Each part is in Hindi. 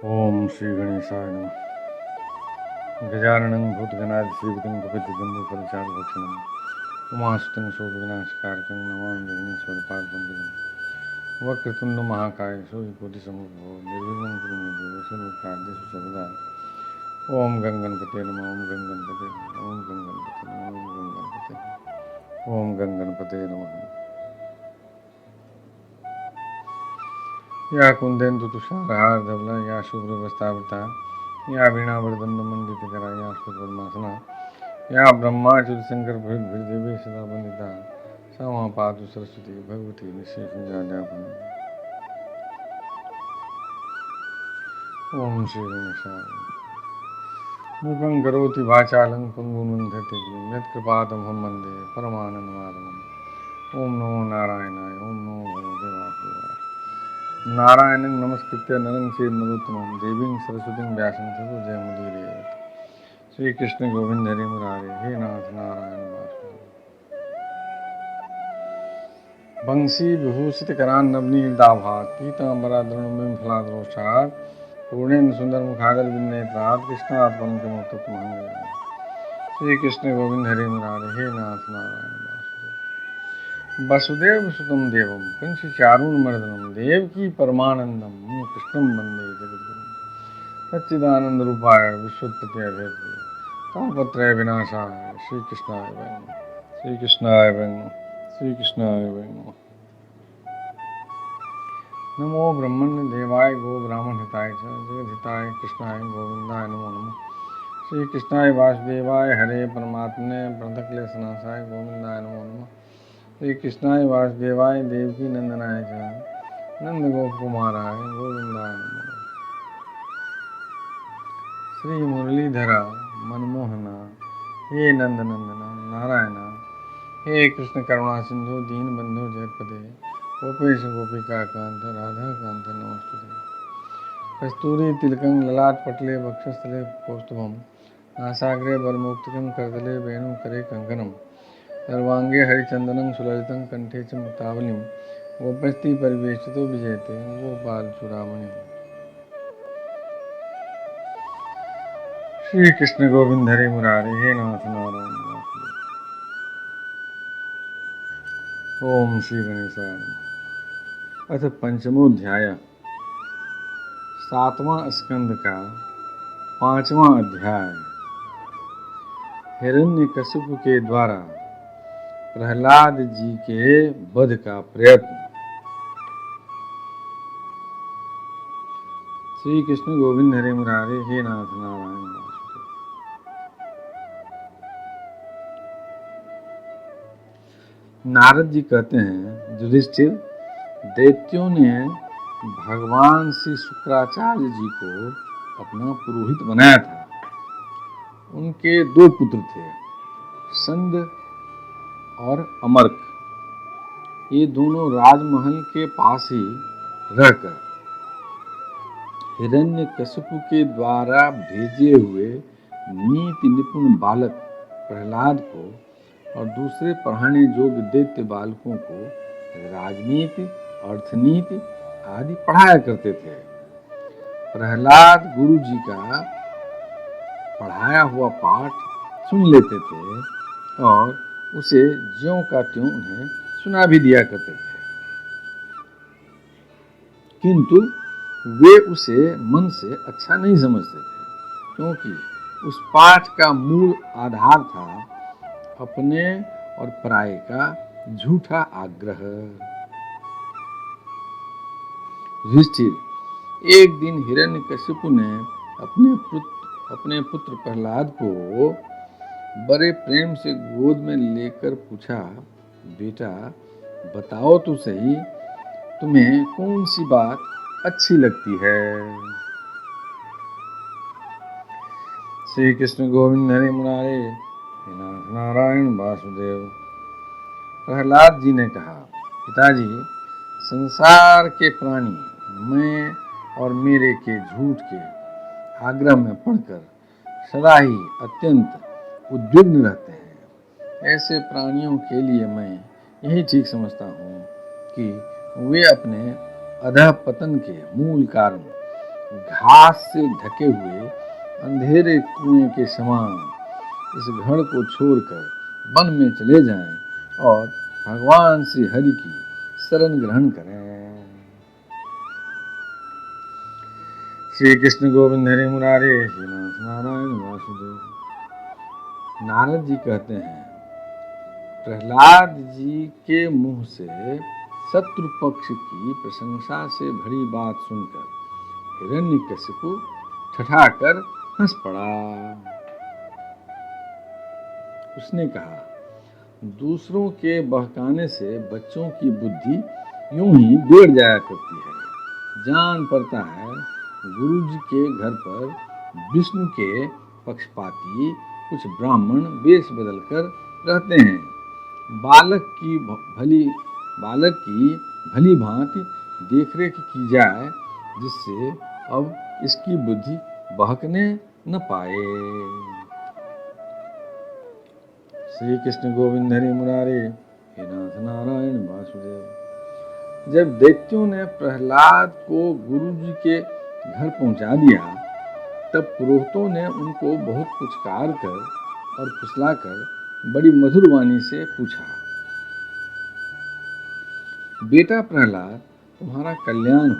ओम श्री गणेशाय नमः। गजाननं भूतगणाधिसेवितं कपितजम्बूफलचारुभक्षणं उमासुतं शोकविनाशकारकं नमामि विघ्नेश्वरपादपङ्कजं। वक्रतुण्ड महाकाय सूर्यकोटिसमप्रभो निर्विघ्नं कुरु मे देव सर्वकार्येषु सर्वदा। ओम गं गणपते नमः। ओम गं गणपते नमः। ओम गं गणपते नमः। ओम गं गणपते नमः। ओम गं गणपते नमः। या कुंदेन्दु तुषारहार धवला या शुभ्रवस्त्रावृता या वीणावरदण्डमण्डितकरा या सुपद्मासना या ब्रह्माच्युतशंकर भृदेवी सदा वंदिता सा मां पातु सरस्वती भगवती निःशेषज्ञानापन। ओम श्री गणेशाय। मूकं करोति वाचालं पङ्गुं लङ्घयते गिरिं यत्कृपातमहं वन्दे परमानन्दमाधवम्। ओम नमो नारायणाय। ओम नमो भगवते वासुदेवाय। नारायणं नमस्कृत्य नरं चैव नरोत्तमं देवीं सरस्वतीं व्यासं ततो जयमुदीरयेत्। श्री कृष्ण गोविंद हरे मुरारे हे नाथ नारायण वासुदेव। बंसी विभूषित करान्नवनीताभात् पीताम्बराधरणं फलादरोषात् पूर्णेन सुंदर मुखागल विन्नेत्रात् कृष्णात् परं किमुत्तमं। श्री कृष्ण गोविंद हरे मुरारे हे नाथ नारायण वासुदेव। वसुदेव सुतं देवं कंसचारूणमर्दनं देवकी परमानंदं कृष्णं वंदे जगद्गुरुं। सच्चिदानंद रूपाय विश्वोत्पत्याय हेतवे तापत्रय विनाशाय श्रीकृष्णाय वै नमः। श्रीकृष्णाय वै नमः। श्रीकृष्णाय वै नमः। नमो ब्रह्मण्य देवाय गो ब्राह्मण हिताय च जगद्हिताय कृष्णाय गोविंदाय नमो नमः। श्रीकृष्णाय वासुदेवाय हरे परमात्मने प्रणतक्लेशनाशाय गोविंदाय नमो नमः। श्रीकृष्णाय वासुदेवाय देवकी नंदनाय च नंद गोप कुमाराय गोविंदाय नमो नमः। श्री मुरलीधरा मनमोहना हे नंदनंदना नारायणा हे कृष्ण करुणा सिंधु दीनबंधु जगत्पते गोपेश गोपिका कांत राधा कांत नमस्तुते। कस्तूरी तिलकं ललाट पटले वक्षस्थले कौस्तुभं नासाग्रे वरमुक्तिकं करतले वेणुकरे कंकणं सर्वांगे हरिचंदनं सुललितं कंठे च मुक्तावलिं गोपस्ति परिवेष्टितो विजयते गोपालचूड़ामणिम्। श्री कृष्ण गोविंद हरे मुरारे हे नाथ नारायण वासुदेव। ओम श्री गणेशाय नमः। अथ पंचमोध्याय 7वां स्कंद का 5वां अध्याय। हिरण्यकशिपु के द्वारा प्रहलाद जी के वध का प्रयत्न। श्री कृष्ण गोविंद हरे मुरारे हे नाथ नारायण वासुदेव। नारद जी कहते हैं, युधिष्ठिर, दैत्यों ने भगवान श्री शुक्राचार्य जी को अपना पुरोहित बनाया था। उनके 2 पुत्र थे, संद और अमर्क। ये दोनों राजमहल के पास ही रहकर हिरण्यकशिपु के द्वारा भेजे हुए नीति निपुण बालक प्रहलाद को और दूसरे पढ़ाने योग्य दैत्य बालकों को राजनीति, अर्थनीति आदि पढ़ाया करते थे। प्रहलाद गुरु जी का पढ़ाया हुआ पाठ सुन लेते थे और उसे ज्यों का त्यों उन्हें सुना भी दिया करते थे, किंतु वे उसे मन से अच्छा नहीं समझते थे, क्योंकि उस पाठ का मूल आधार था अपने और पराये का झूठा आग्रह। युधिष्ठिर, एक दिन हिरण्यकशिपु ने अपने पुत्र प्रहलाद को बड़े प्रेम से गोद में लेकर पूछा, बेटा बताओ तो सही, तुम्हें कौन सी बात अच्छी लगती है? श्री कृष्ण गोविंद हरे मुरारे हे नाथ नारायण वासुदेव। प्रहलाद जी ने कहा, पिताजी, संसार के प्राणी मैं और मेरे के झूठ के आग्रह में पड़कर सदा ही अत्यंत उद्विग्न रहते हैं। ऐसे प्राणियों के लिए मैं यही ठीक समझता हूँ कि वे अपने अधः पतन के मूल कारण घास से ढके हुए अंधेरे कुएं के समान इस घर को छोड़कर वन में चले जाएं और भगवान श्री हरि की शरण ग्रहण करें। श्री कृष्ण गोविंद हरि मुरारे, हे नाथ नारायण वासुदेव। नारद जी कहते हैं, प्रहलाद जी के मुंह से शत्रु पक्ष की प्रशंसा से भरी बात सुनकर हिरण्यकशिपु ठठाकर हंस पड़ा। उसने कहा, दूसरों के बहकाने से बच्चों की बुद्धि यूं ही बिगड़ जाया करती है। जान पड़ता है गुरु जी के घर पर विष्णु के पक्षपाती कुछ ब्राह्मण वेश बदलकर रहते हैं। बालक की भली भांति देखरेख की जाए, जिससे अब इसकी बुद्धि बहकने न पाए। श्री कृष्ण गोविंद हरि मुरारे, हे नाथ नारायण वासुदेव। जब दैत्यों ने प्रहलाद को गुरु जी के घर पहुंचा दिया, तब पुरोहितों ने उनको बहुत पुचकार कर और फुसलाकर बड़ी मधुर वाणी से पूछा, बेटा प्रहलाद, तुम्हारा कल्याण हो,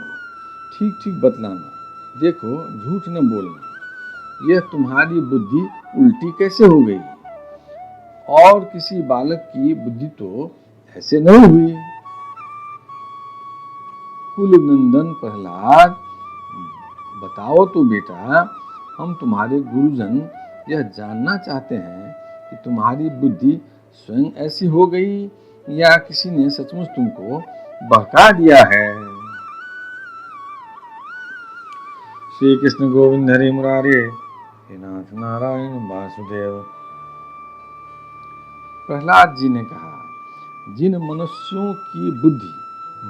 ठीक ठीक बतलाना, देखो झूठ न बोलना, यह तुम्हारी बुद्धि उल्टी कैसे हो गई? और किसी बालक की बुद्धि तो ऐसे न हुई। कुल नंदन प्रहलाद, बताओ तो बेटा, हम तुम्हारे गुरुजन यह जानना चाहते हैं कि तुम्हारी बुद्धि स्वयं ऐसी हो गई या किसी ने सचमुच तुमको बहका दिया है। श्री कृष्ण गोविंद हरि मुरारे, हे नाथ नारायण वासुदेव। प्रहलाद जी ने कहा, जिन मनुष्यों की बुद्धि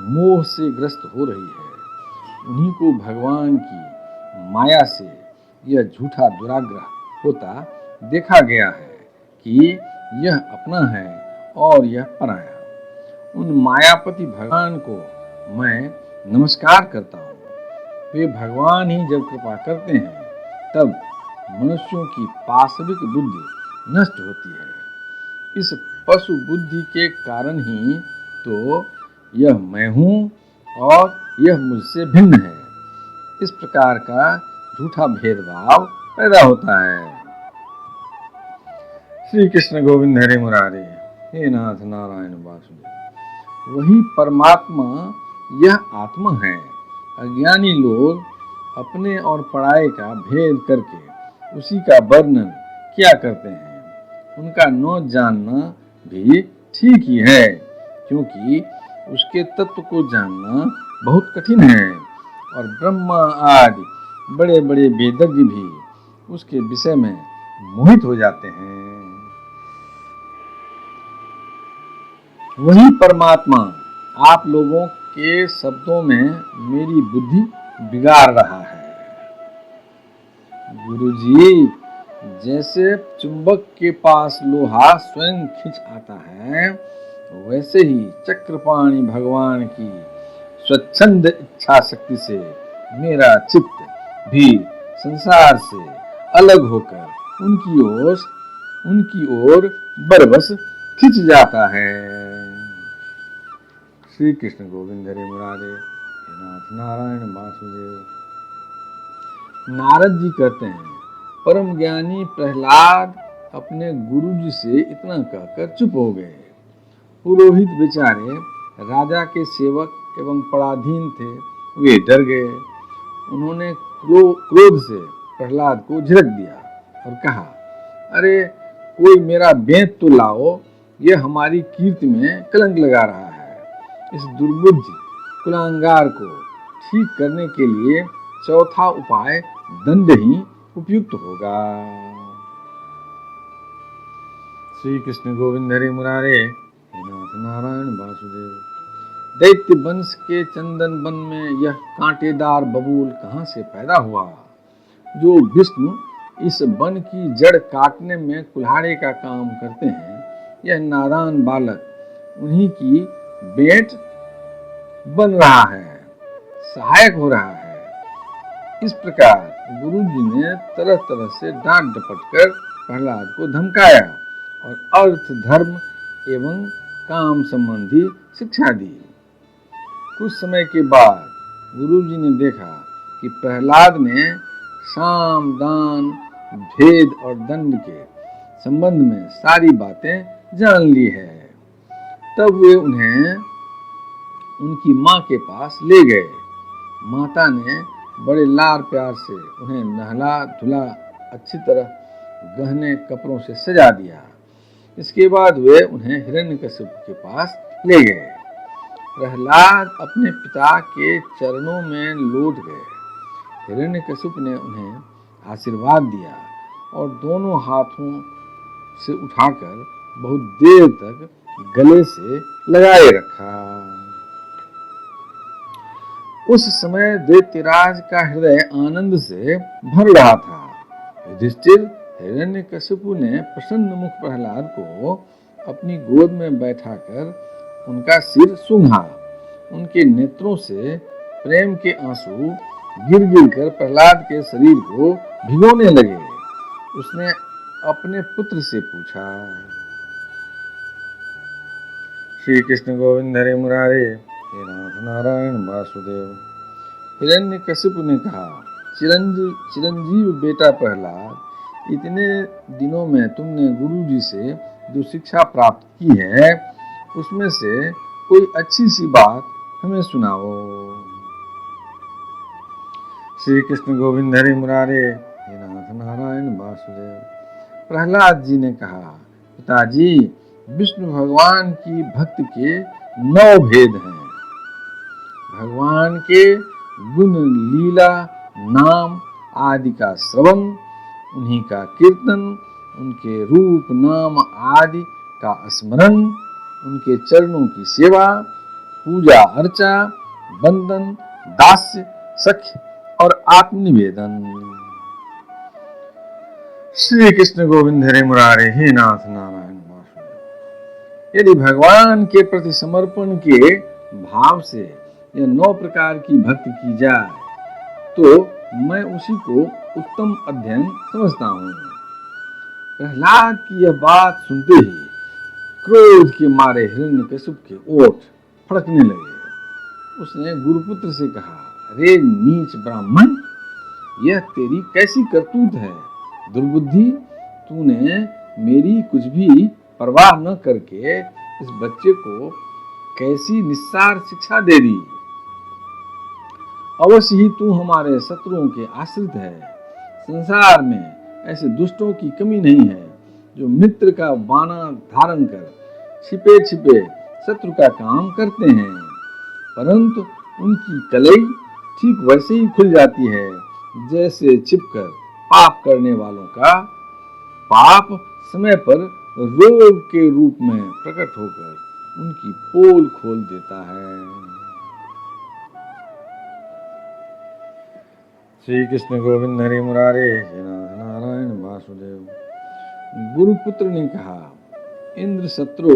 मोह से ग्रस्त हो रही है, उन्हीं को भगवान की माया से यह झूठा दुराग्रह होता देखा गया है कि यह अपना है और यह पराया। उन मायापति भगवान को मैं नमस्कार करता हूँ। वे भगवान ही जब कृपा करते हैं, तब मनुष्यों की पाशविक बुद्धि नष्ट होती है। इस पशु बुद्धि के कारण ही तो यह मैं हूँ और यह मुझसे भिन्न है, इस प्रकार का झूठा भेदभाव पैदा होता है। श्री कृष्ण गोविंद हरि मुरारे, हे नाथ नारायण वासुदेव। वही परमात्मा यह आत्मा है। अज्ञानी लोग अपने और पराये का भेद करके उसी का वर्णन किया करते हैं। उनका न जानना भी ठीक ही है, क्योंकि उसके तत्व को जानना बहुत कठिन है और ब्रह्मा आदि बड़े बड़े वेदज्ञ भी उसके विषय में मोहित हो जाते हैं। वही परमात्मा आप लोगों के शब्दों में मेरी बुद्धि बिगाड़ रहा है। गुरुजी, जैसे चुंबक के पास लोहा स्वयं खिंच आता है, वैसे ही चक्रपाणि भगवान की स्वच्छंद इच्छा शक्ति से मेरा चित्त भी संसार से अलग होकर उनकी ओर बरबस खिंच जाता है। श्री कृष्ण गोविंद हरि मुरारे, हे नाथ नारायण वासुदेव। नारद जी कहते हैं, परम ज्ञानी प्रहलाद अपने गुरु जी से इतना कहकर चुप हो गए। पुरोहित बेचारे राजा के सेवक एवं पराधीन थे, वे डर गए। उन्होंने क्रोध से प्रहलाद को झिड़क दिया और कहा, अरे कोई मेरा बेंत तो लाओ, यह हमारी कीर्ति में कलंक लगा रहा है। इस दुर्बुद्धि कुलांगार को ठीक करने के लिए चौथा उपाय दंड ही उपयुक्त होगा। श्री कृष्ण गोविंद हरि मुरारे, हे नाथ नारायण वासुदेव। दैत्य वंश के चंदन वन में यह कांटेदार बबूल कहाँ से पैदा हुआ, जो विष्णु इस वन की जड़ काटने में कुल्हाड़े का काम करते हैं? यह नादान बालक उन्हीं की बेट बन रहा है, सहायक हो रहा है। इस प्रकार गुरु जी ने तरह तरह से डांट डपट कर प्रहलाद को धमकाया और अर्थ, धर्म एवं काम संबंधी शिक्षा दी। कुछ समय के बाद गुरु जी ने देखा कि प्रहलाद ने साम, दान, भेद और दंड के संबंध में सारी बातें जान ली है। तब वे उन्हें उनकी माँ के पास ले गए। माता ने बड़े लाड़ प्यार से उन्हें नहला धुला अच्छी तरह गहने कपड़ों से सजा दिया। इसके बाद वे उन्हें हिरण्यकशिपु के पास ले गए। प्रहलाद अपने पिता के चरणों में लौट गए। हिरण्यकशिपु ने उन्हें आशीर्वाद दिया और दोनों हाथों से उठाकर बहुत देर तक गले से लगाए रखा। उस समय दैत्यराज का हृदय आनंद से भर रहा था। युधिष्ठिर हिरण्यकशिपु ने प्रसन्न मुख प्रहलाद को अपनी गोद में बैठाकर उनका सिर सूंघा। उनके नेत्रों से प्रेम के आंसू गिर गिर कर प्रहलाद के शरीर को भिगोने लगे। उसने अपने पुत्र से पूछा, श्री कृष्ण गोविंद हरे मुरारे, हे नाथ नारायण वासुदेव। हिरण्यकशिपु ने कहा, चिरंजीव बेटा प्रहलाद, इतने दिनों में तुमने गुरु जी से जो शिक्षा प्राप्त की है उसमें से कोई अच्छी सी बात हमें सुनाओ। श्री कृष्ण गोविंद हरे मुरारे, हे नाथ नारायण वासुदेव। प्रहलाद जी ने कहा, पिताजी, विष्णु भगवान की भक्ति के 9 भेद हैं। भगवान के गुण, लीला, नाम आदि का श्रवण, उन्हीं का कीर्तन, उनके रूप, नाम आदि का स्मरण, उनके चरणों की सेवा, पूजा अर्चा, बंदन, दास्य, सख्य और आत्मनिवेदन। श्री कृष्ण गोविंद हरे मुरारे, हे नाथ नारायण वासुदेव। यदि भगवान के प्रति समर्पण के भाव से यह 9 प्रकार की भक्ति की जाए तो मैं उसी को उत्तम अध्ययन समझता हूँ। प्रहलाद की यह बात सुनते ही क्रोध के मारे हिरण्यकशिपु के ओठ फड़कने लगे। उसने गुरुपुत्र से कहा, रे नीच ब्राह्मण, यह तेरी कैसी करतूत है? दुर्बुद्धि, तूने मेरी कुछ भी परवाह न करके इस बच्चे को कैसी निस्सार शिक्षा दे दी। अवश्य ही तू हमारे शत्रुओं के आश्रित है। संसार में ऐसे दुष्टों की कमी नहीं है जो मित्र का बाना धारण कर छिपे छिपे शत्रु का काम करते हैं, परंतु उनकी कलई ठीक वैसे ही खुल जाती है जैसे छिपकर पाप करने वालों का पाप समय पर रोग के रूप में प्रकट होकर उनकी पोल खोल देता है। श्री कृष्ण गोविंद हरे मुरारे, हे नाथ नारायण वासुदेव। गुरुपुत्र ने कहा, इंद्र शत्रु,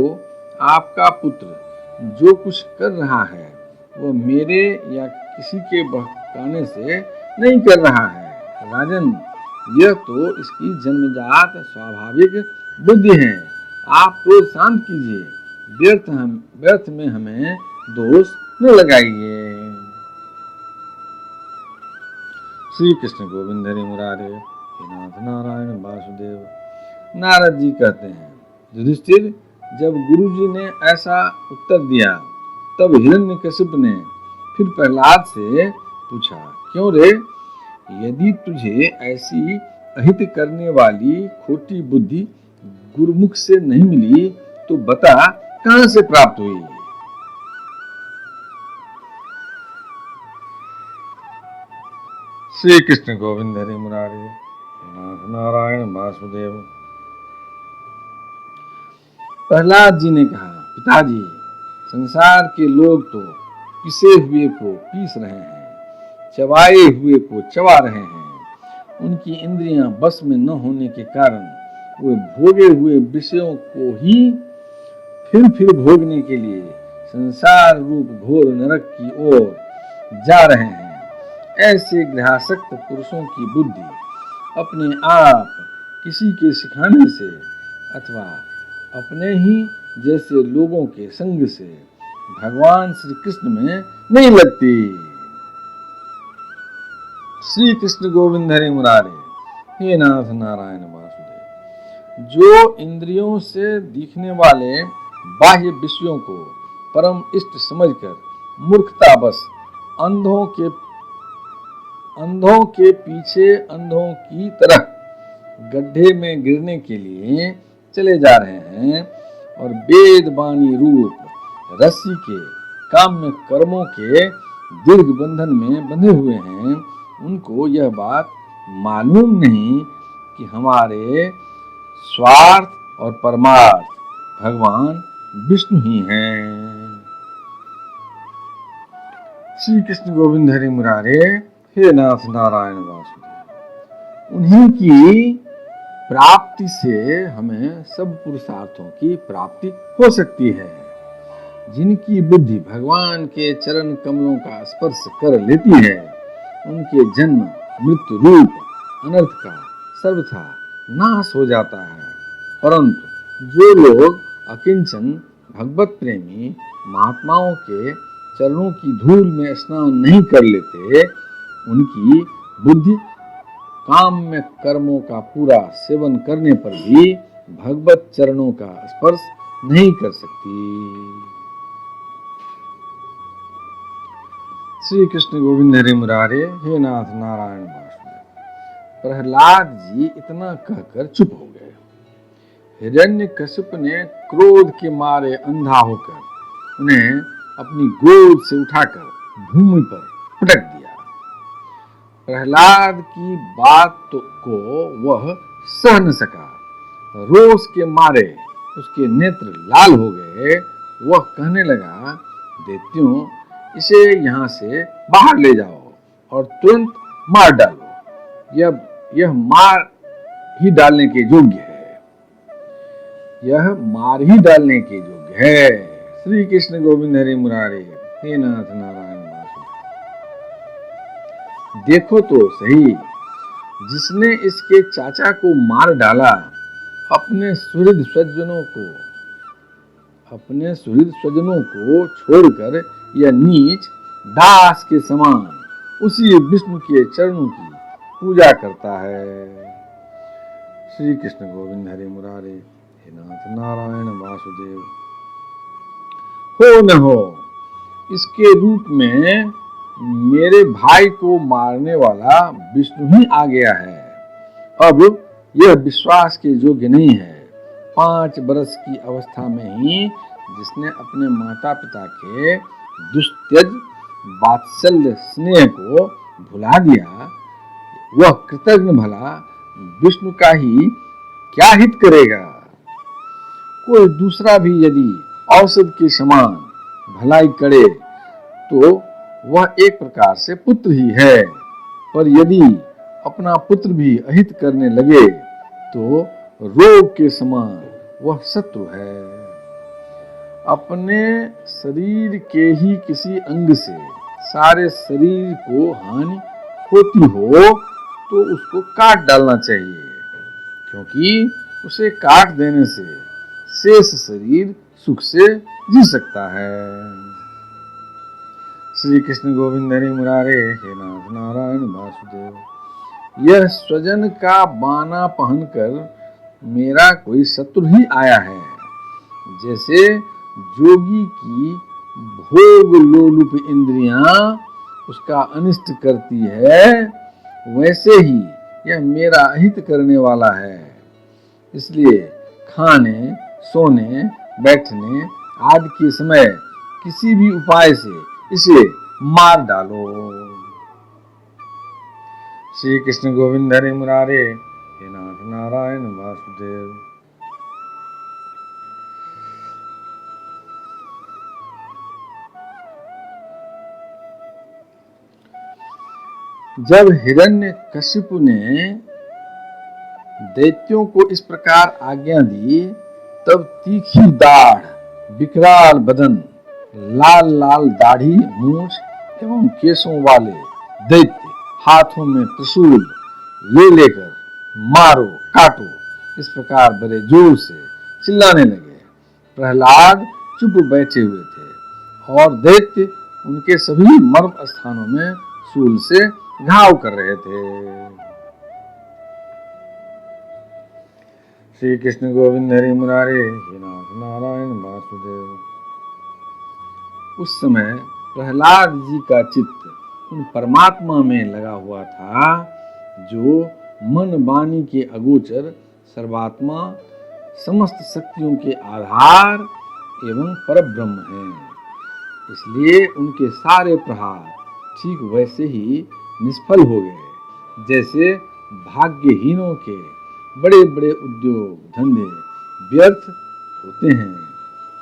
आपका पुत्र जो कुछ कर रहा है वह मेरे या किसी के बहकाने से नहीं कर रहा है। राजन, यह तो इसकी जन्मजात स्वाभाविक बुद्धि है। आप क्रोध शांत कीजिए, व्यर्थ में हमें दोष न लगाइए। श्री कृष्ण गोविंद हरे मुरारे, हे नाथ नारायण वासुदेव। नारद जी कहते हैं, युधिष्ठिर, जब गुरु जी ने ऐसा उत्तर दिया तब हिरण्यकशिपु ने फिर प्रहलाद से पूछा, क्यों रे, यदि तुझे ऐसी अहित करने वाली खोटी बुद्धि गुरुमुख से नहीं मिली तो बता कहां से प्राप्त हुई? श्री कृष्ण गोविंद हरे मुरारे, नाथ नारायण वासुदेव। प्रहलाद जी ने कहा, पिताजी, संसार के लोग तो पिसे हुए को पीस रहे हैं, चबाए हुए को चबा रहे हैं। उनकी इंद्रियां बस में न होने के कारण वे भोगे हुए विषयों को ही फिर भोगने के लिए संसार रूप घोर नरक की ओर जा रहे हैं। ऐसे गृहासक्त पुरुषों की बुद्धि अपने आप किसी के सिखाने से अथवा अपने ही जैसे लोगों के संग से भगवान श्री कृष्ण में नहीं लगती। श्री कृष्ण गोविंद हरे मुरारे, हे नाथ नारायण वासुदेव। जो इंद्रियों से दिखने वाले बाह्य विषयों को परम इष्ट समझकर मूर्खतावश अंधों के पीछे अंधों की तरह गड्ढे में गिरने के लिए चले जा रहे हैं और वेद वाणी रूप रस्सी के काम्य कर्मों के दीर्घ बंधन में बंधे हुए हैं, उनको यह बात मालूम नहीं कि हमारे स्वार्थ और परमार्थ भगवान विष्णु ही हैं। श्री कृष्ण गोविंद हरि मुरारे, हे नाथ नारायण वासुदेव। उन्हीं की प्राप्ति से हमें सब पुरुषार्थों की प्राप्ति हो सकती है। जिनकी बुद्धि भगवान के चरण कमलों का स्पर्श कर लेती है, उनके जन्म मृत्यु रूप अनर्थ का सर्वथा नाश हो जाता है। परंतु जो लोग अकिंचन भगवत प्रेमी महात्माओं के चरणों की धूल में स्नान नहीं कर लेते, उनकी बुद्धि काम्य कर्मों का पूरा सेवन करने पर भी भगवत चरणों का स्पर्श नहीं कर सकती। श्री कृष्ण गोविंद हरि मुरारे, हे नाथ नारायण वासुदेव। प्रहलाद जी इतना कहकर चुप हो गए। हिरण्यकशिप ने क्रोध के मारे अंधा होकर उन्हें अपनी गोद से उठाकर भूमि पर पटक दिया। प्रहलाद की बात को वह सह न सका। रोष के मारे उसके नेत्र लाल हो गए। वह कहने लगा, दैत्यों, इसे यहाँ से बाहर ले जाओ और तुरंत मार डालो। यह मार ही डालने के योग्य है। यह मार ही डालने के योग्य है। श्री कृष्ण गोविंद हरि मुरारे, हे नाथ नारायण वासुदेव। देखो तो सही, जिसने इसके चाचा को मार डाला, अपने सुहृद स्वजनों को छोड़कर यह नीच दास के समान उसी विष्णु के चरणों की पूजा करता है। श्री कृष्ण गोविंद हरि मुरारे, हे नाथ नारायण वासुदेव। हो न हो, इसके रूप में मेरे भाई को मारने वाला विष्णु ही आ गया है। अब यह विश्वास के योग्य नहीं है। 5 वर्ष की अवस्था में ही जिसने अपने माता पिता के दुस्त्यज वात्सल्य स्नेह को भुला दिया, वह कृतज्ञ भला विष्णु का ही क्या हित करेगा। कोई दूसरा भी यदि औषध के समान भलाई करे तो वह एक प्रकार से पुत्र ही है, पर यदि अपना पुत्र भी अहित करने लगे तो रोग के समान वह शत्रु है। अपने शरीर के ही किसी अंग से सारे शरीर को हानि होती हो तो उसको काट डालना चाहिए, क्योंकि उसे काट देने से शेष शरीर सुख से जी सकता है। श्री कृष्ण गोविंद हरि मुरारे, हे नाथ नारायण वासुदेव। यह स्वजन का बाना पहनकर मेरा कोई शत्रु ही आया है। जैसे जोगी की भोग लोलुप इंद्रियां उसका अनिष्ट करती है, वैसे ही यह मेरा अहित करने वाला है। इसलिए खाने, सोने, बैठने आदि के समय किसी भी उपाय से इसे मार डालो। श्री कृष्ण गोविंद हरि मुरारे, हे नाथ नारायण वासुदेव। जब हिरण्यकशिपु ने दैत्यों को इस प्रकार आज्ञा दी, तब तीखी दाढ़, विकराल बदन, लाल लाल दाढ़ी, मूछ एवं केशों वाले दैत्य हाथों में त्रिशूल ले लेकर मारो काटो, इस प्रकार बड़े जोर से चिल्लाने लगे। प्रहलाद चुप बैठे हुए थे और दैत्य उनके सभी मर्म स्थानों में शूल से घाव कर रहे थे। श्री कृष्ण गोविंद हरि मुरारे हे नाथ नारायण वासुदेव। उस समय प्रहलाद जी का चित्त उन परमात्मा में लगा हुआ था जो मन वाणी के अगोचर सर्वात्मा, समस्त शक्तियों के आधार एवं परब्रह्म हैं। इसलिए उनके सारे प्रहार ठीक वैसे ही निष्फल हो गए जैसे भाग्यहीनों के बड़े बड़े उद्योग धंधे व्यर्थ होते हैं।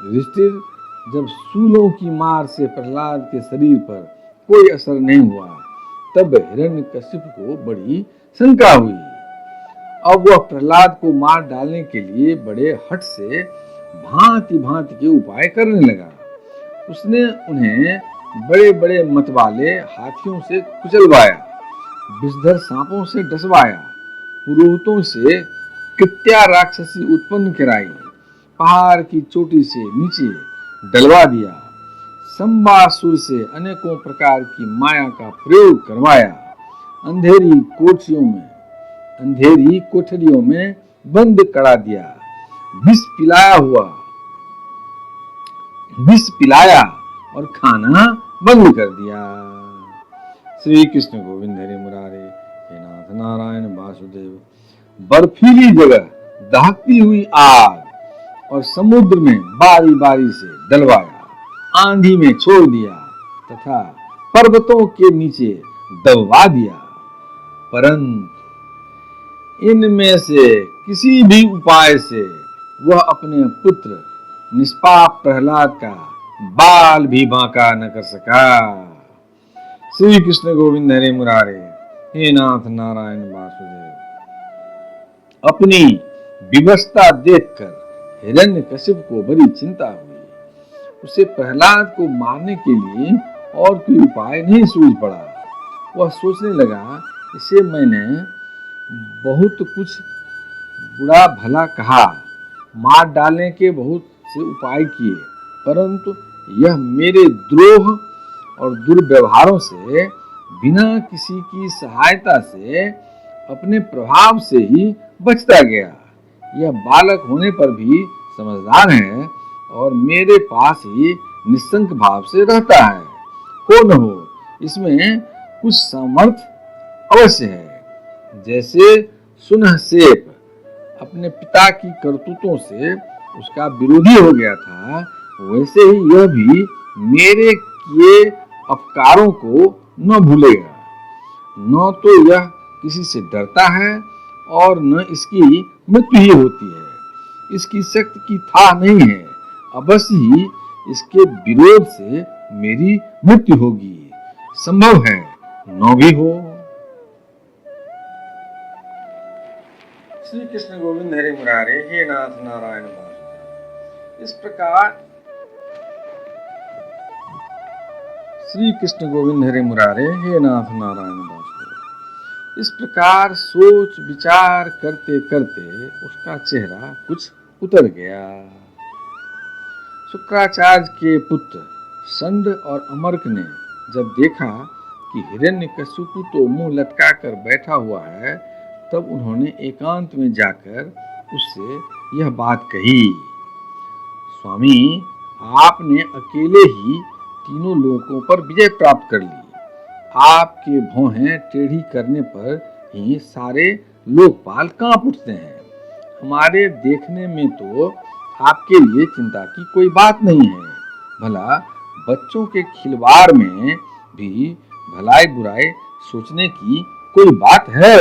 युधिष्ठिर, जब शूलों की मार से प्रहलाद के शरीर पर कोई असर नहीं हुआ तब हिरण्यकशिपु को बड़ी शंका हुई। अब वह प्रहलाद को मार डालने के लिए बड़े हठ से भांति भांति के उपाय करने लगा। उसने उन्हें बड़े बड़े मतवाले हाथियों से कुचलवाया, विषधर सांपों से डसवाया, पुरोहितों से कृत्या राक्षसी उत्पन्न कराई, पहाड़ की चोटी से नीचे डलवा दिया, संबासुर से अनेकों प्रकार की माया का प्रयोग करवाया, अंधेरी कोठरियों में बंद करा दिया, विष पिलाया और खाना बंद कर दिया। श्री कृष्ण गोविंद हरि मुरारे हे नाथ नारायण वासुदेव। बर्फीली जगह दहकती हुई आग और समुद्र में बारी बारी से डलवाया, आंधी में छोड़ दिया तथा पर्वतों के नीचे दबवा दिया, परंतु इनमें से किसी भी उपाय से वह अपने पुत्र निष्पाप प्रहलाद का बाल भी बांका न कर सका। श्री कृष्ण गोविंद हरे मुरारे हे नाथ नारायण वासुदेव। अपनी विवशता देखकर हिरण्यकशिपु को बड़ी चिंता हुई। उसे प्रहलाद को मारने के लिए और कोई उपाय नहीं सूझ पड़ा। वह सोचने लगा, इसे मैंने बहुत कुछ बुरा भला कहा, मार डालने के बहुत से उपाय किए, परंतु यह मेरे द्रोह और दुर्व्यवहारों से बिना किसी की सहायता से अपने प्रभाव से ही बचता गया। यह बालक होने पर भी समझदार है और मेरे पास ही निस्संक भाव से रहता है। हो न हो इसमें कुछ सामर्थ्य अवश्य है। जैसे सुनहसेप अपने पिता की करतूतों से उसका विरोधी हो गया था, वैसे ही यह भी मेरे किए अपकारों को न भूलेगा। न तो यह किसी से डरता है और न इसकी मृत्यु ही होती है। इसकी शक्ति की था नहीं है, अवश्य ही इसके विरोध से मेरी मृत्यु होगी। संभव है न भी हो। श्री कृष्ण गोविंद हरे मुरारे हे नाथ नारायण वासुदेव। इस प्रकार श्री कृष्ण गोविंद हरे मुरारे हे नाथ नारायण वासुदेव। इस प्रकार सोच विचार करते करते उसका चेहरा कुछ उतर गया। शुक्राचार्य के पुत्र संड और अमर्क ने जब देखा कि हिरण्यकशिपु तो मुंह लटका कर बैठा हुआ है, तब उन्होंने एकांत में जाकर उससे यह बात कही। स्वामी, आपने अकेले ही तीनों लोकों पर विजय प्राप्त कर ली। आपके भौहें टेढ़ी करने पर ही सारे लोकपाल कांप उठते हैं। हमारे देखने में तो आपके लिए चिंता की कोई बात नहीं है। भला बच्चों के खिलवाड़ में भी भलाई बुराई सोचने की कोई बात है।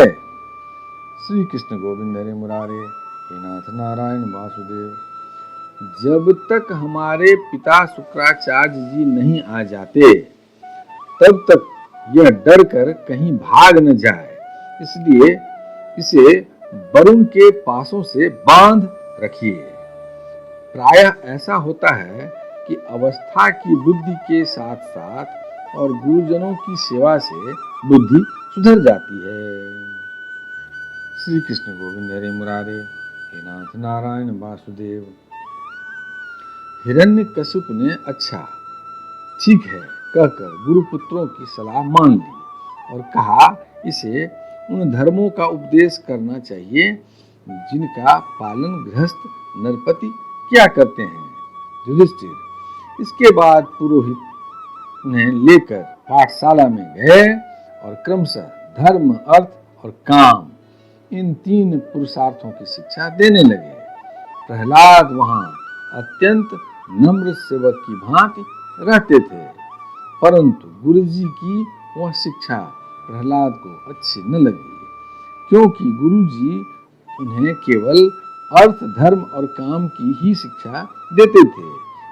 श्री कृष्ण गोविंद हरे मुरारे हे नाथ नारायण वासुदेव। जब तक हमारे पिता शुक्राचार्य जी नहीं आ जाते, तब तक यह डर कर कहीं भाग न जाए, इसलिए इसे वरुण के पासों से बांध रखिए। प्रायः ऐसा होता है कि अवस्था की बुद्धि के साथ साथ और गुरुजनों की सेवा से बुद्धि सुधर जाती है। श्री कृष्ण गोविंद हरे मुरारे, हे नाथ नारायण वासुदेव। हिरण्यकशिप ने अच्छा ठीक है कहकर गुरुपुत्रों की सलाह मान ली और कहा इसे उन धर्मों का उपदेश करना चाहिए जिनका पालन गृहस्थ नरपति क्या करते हैं। युधिष्ठिर इसके बाद पुरोहित ने लेकर पाठशाला में गए और क्रमशः धर्म, अर्थ और काम इन 3 पुरुषार्थों की शिक्षा देने लगे। प्रहलाद वहां अत्यंत नम्र सेवक की भांति रहते थे, परंतु गुरुजी की वह शिक्षा प्रहलाद को अच्छी न लगी, क्योंकि गुरुजी उन्हें केवल अर्थ, धर्म और काम की ही शिक्षा देते थे।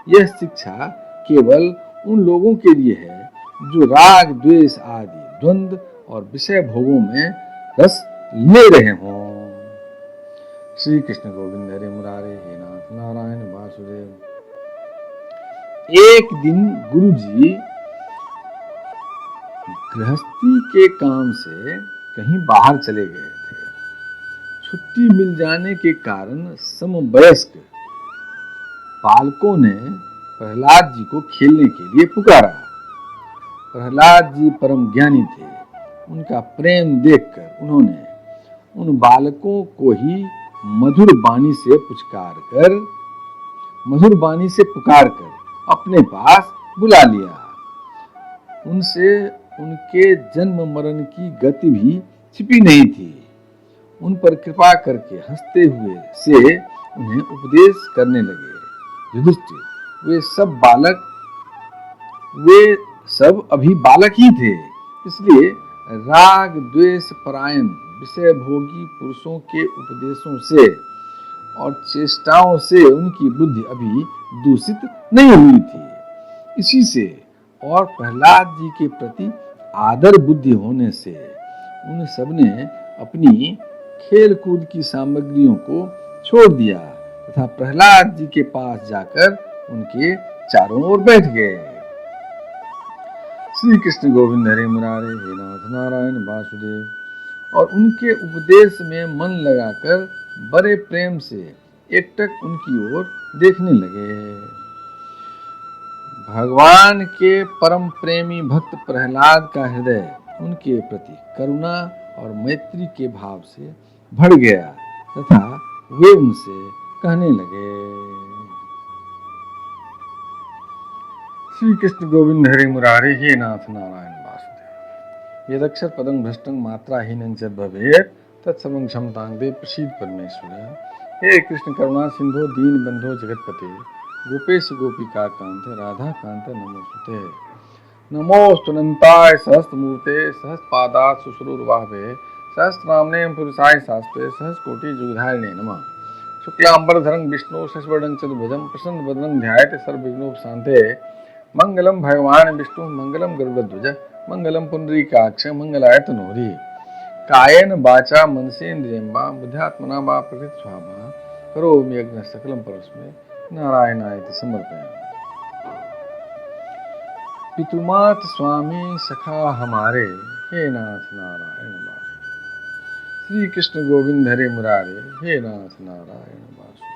यह शिक्षा केवल उन लोगों के लिए है जो राग, द्वेष आदि द्वंद्व और विषय भोगों में रस ले रहे हों। श्री कृष्ण गोविंद हरे मुरारे, हे नाथ नारायण वासुदेव। एक दिन गुरुजी गृहस्थी के काम से कहीं बाहर चले गए थे। छुट्टी मिल जाने के कारण समवयस्क बालकों ने प्रहलाद जी को खेलने के लिए पुकारा। प्रहलाद जी परम ज्ञानी थे। उनका प्रेम देखकर उन्होंने उन बालकों को ही मधुर बाणी से पुकार कर अपने पास बुला लिया। उनसे उनके जन्म मरण की गति भी छिपी नहीं थी। उन पर कृपा करके हंसते हुए से उन्हें उपदेश करने लगे। युधिष्ठिर वे सब अभी बालक ही थे, इसलिए राग द्वेष परायण विषय भोगी पुरुषों के उपदेशों से और चेष्टाओं से उनकी बुद्धि अभी दूषित नहीं हुई थी। इसी से और प्रहलाद जी के प्रति आदर बुद्धि होने से उन सबने अपनी खेल कूद की सामग्रियों को छोड़ दिया तथा प्रहलाद जी के पास जाकर उनके चारों ओर बैठ गए। श्री कृष्ण गोविंद हरे मुरारे, हे नाथ नारायण वासुदेव। और उनके उपदेश में मन लगाकर बड़े प्रेम से एकटक उनकी ओर देखने लगे। भगवान के परम प्रेमी भक्त प्रहलाद का हृदय उनके प्रति करुणा और मैत्री के भाव से भर गया तथा वे उनसे कहने लगे। श्री कृष्ण गोविंद हरे मुरारे, हे नाथ नारायण वासुदेव। यदक्षर पदं भ्रष्टं मात्राहीनं च भवेत् तत्सर्वं क्षमतां देव प्रसीद परमेश्वर। हे कृष्ण करुणा सिंधु दीन बंधो जगतपते गोपेश गोपिका कांत राधा कांत नमोस्तुते। नमोस्तुनंताय सहस्त्रमूर्ते सहस्रपादात् शुश्रूर्वाहवे सहस्रनाम्ने पुरुषाय शास्त्रे सहस्रकोटि जुगधारिणे नमः। शुक्लांबरधरं विष्णु शशिवर्णं चतुर्भुजं प्रसन्नवदनं ध्यायेत् सर्वविघ्नोपशान्ते। मंगलम भगवान विष्णु मंगलम गरुड़ध्वज मंगलम पुंडरीकाक्ष मंगलाय तनोहरि। कायेन वाचा मनसेन्द्रियं बुद्ध्यात्मना वा प्रकृति स्वाहा करोमि यज्ञ सकलम परस्मै नारायणाय समर्पयामि। पितुमात स्वामी सखा हमारे, हे नाथ नारायण वासुदेव। श्री कृष्ण गोविंद हरे मुरारे, हे नाथ नारायण वासुदेव।